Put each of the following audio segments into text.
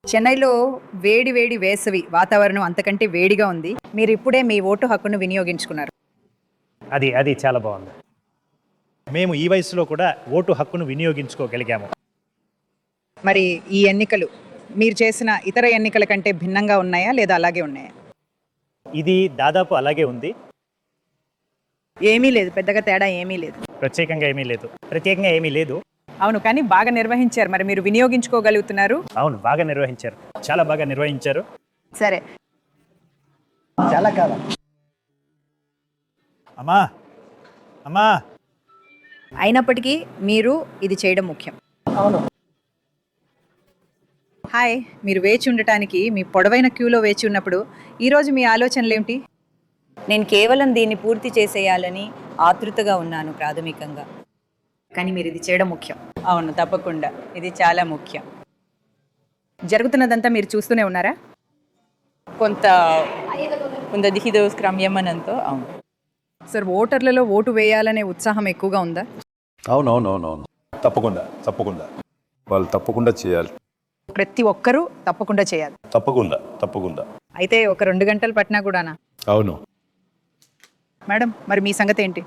చెన్నైలో వేడి వేడి వేసవి వాతావరణం అంతకంటే వేడిగా ఉంది. మీరు ఇప్పుడే మీ ఓటు హక్కును వినియోగించుకున్నారు. అది చాలా బాగుంది. మేము ఈ వయసులో కూడా ఓటు హక్కును వినియోగించుకోగలిగాము. మరి ఈ ఎన్నికలు మీరు చేసిన ఇతర ఎన్నికల కంటే భిన్నంగా ఉన్నాయా లేదా అలాగే ఉన్నాయా? ఇది దాదాపు అలాగే ఉంది. ఏమీ లేదు, పెద్దగా తేడా ఏమీ లేదు. ప్రత్యేకంగా ఏమీ లేదు. అవును, కానీ బాగా నిర్వహించారు. మరి మీరు వినియోగించుకోగలుగుతున్నారు? అవును, బాగా నిర్వహించారు, చాలా బాగా నిర్వహించారు. సరే, చాలా కాలం. అమ్మా అయినప్పటికీ మీరు ఇది చేయడం ముఖ్యం. అవును. హాయ్, మీరు వేచి ఉండటానికి మీ పొడవైన క్యూలో వేచి ఉన్నప్పుడు ఈరోజు మీ ఆలోచనలు ఏమిటి? నేను కేవలం దీన్ని పూర్తి చేసేయాలని ఆతృతగా ఉన్నాను ప్రాథమికంగా, కానీ మీరు ఇది చేయడం ముఖ్యం. అవును, తప్పకుండా ఇది చాలా ముఖ్యం. జరుగుతున్నదంతా మీరు చూస్తూనే ఉన్నారా? కొంత దిహిదో క్రమ్యమనంతో. అవును సార్, ఓటర్లలో ఓటు వేయాలనే ఉత్సాహం ఎక్కువగా ఉందా? అవునవునవునవును, తప్పకుండా వాళ్ళు తప్పకుండా చేయాలి. ప్రతి ఒక్కరూ తప్పకుండా చేయాలి. తప్పకుండా అయితే ఒక 2 గంటలు పట్టినా కూడానా? అవును. మేడం, మరి మీ సంగతి ఏంటి?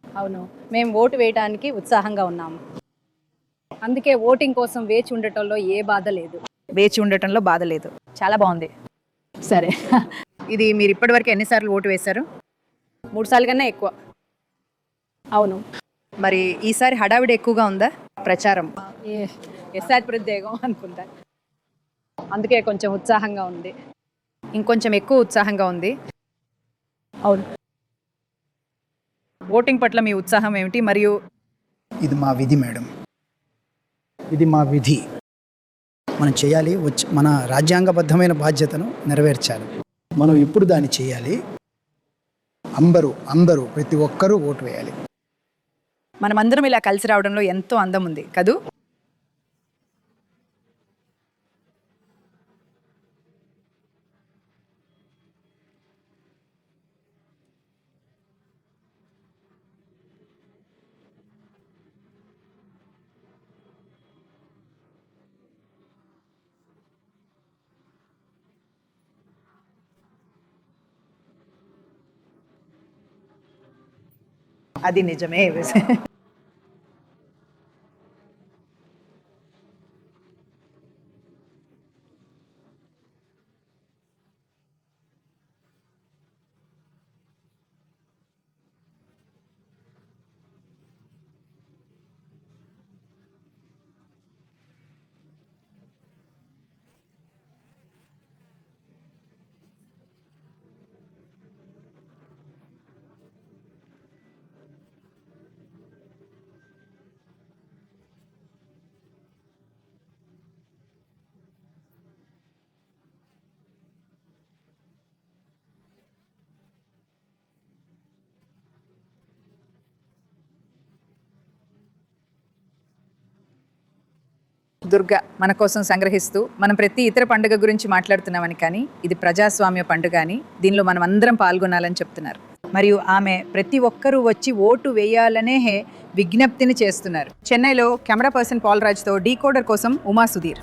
అవును, మేము ఓటు వేయడానికి ఉత్సాహంగా ఉన్నాము. అందుకే ఓటింగ్ కోసం వేచి ఉండటంలో ఏ బాధ లేదు. వేచి ఉండటంలో బాధ లేదు. చాలా బాగుంది. సరే, ఇది మీరు ఇప్పటివరకు ఎన్నిసార్లు ఓటు వేశారు? 3 సార్లు కన్నా ఎక్కువ. అవును. మరి ఈసారి హడావిడి ఎక్కువగా ఉందా? ప్రచారం ఎస్ఆర్ ప్రత్యేకం అనుకుంటా, అందుకే కొంచెం ఉత్సాహంగా ఉంది. ఇంకొంచెం ఎక్కువ ఉత్సాహంగా ఉంది. అవును. ఓటింగ్ పట్ల మీ ఉత్సాహం ఏమిటి? మరియు ఇది మా విధి మేడం, ఇది మా విధి. మనం చేయాలి, మన రాజ్యాంగబద్ధమైన బాధ్యతను నెరవేర్చాలి. మనం ఇప్పుడు దాన్ని చేయాలి. అందరూ ప్రతి ఒక్కరూ ఓటు వేయాలి. మనమందరం ఇలా కలిసి రావడంలో ఎంతో అందం ఉంది కదూ? అది నిజమే. దుర్గా మన కోసం సంగ్రహిస్తూ మనం ప్రతి ఇతర పండుగ గురించి మాట్లాడుతున్నామని, కానీ ఇది ప్రజాస్వామ్య పండుగ అని, దీనిలో మనం అందరం పాల్గొనాలని చెప్తున్నారు. మరియు ఆమె ప్రతి ఒక్కరూ వచ్చి ఓటు వేయాలనే విజ్ఞప్తిని చేస్తున్నారు. చెన్నైలో కెమెరా పర్సన్ పాల్ రాజ్తో డీకోడర్ కోసం ఉమా సుధీర్.